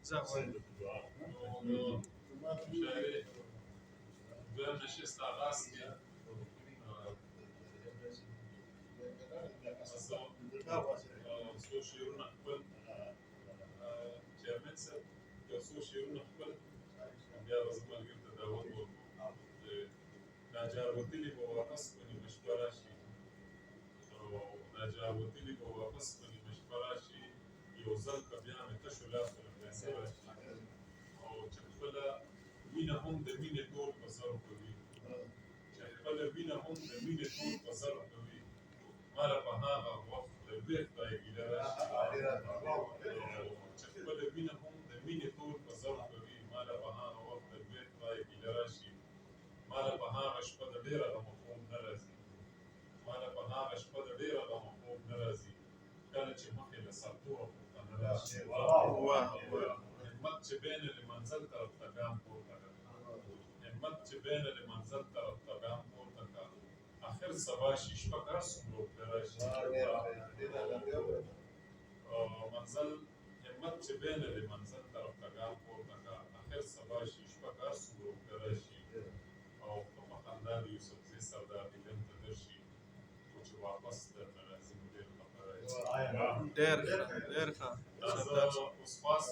جزاك الله مشاهدي دویم نشست آغاز کیا څو شعرونه خپل چیرمن صاحب یو څو شعرونه خپل بیا به زه ملګري ته دعوت ورکړو چې ناجار وتلي به واپس په نیمه شپه راشي او ناجار وتلي به واپس په نیمه شپه راشي یو ځل که بیا مې تشو لاسو له پیسې راشي او چې خپله وینه هم د مینې تور په سر کوي چې خپله وینه هم د مینې تور په سر کوي ما له په هغه وخت د لوی خدای ګیله راشي چې خپله وینه هم د مینې تور په سر کوي ما له په هغه وخت د لوی خدای ګیله راشي ما له په هغه شپه د ډېره غمه خوب نه راځي ما له په هغه شپه د ډېره غمه خوب نه راځي کله چې مخې له سرتوره پوښتنه راشي همت چې بینه د منزل طرف ته ګام پورته کړه همت چې بینه د منزل طرف ته ګام پورته کړه آخر سبا شي شپه که هر څومره اوږده راشي منزل همت چې بینه د منزل طرف ته ګام پورته کړه آخر سبا شي شپه که هر څومره اوږده راشي او که په خندا د یوسفزي سردار دیدن ته درشي خو چې واپس درنه راځي نو ډېر خفه راشي ډېر ښه زه اوس پاس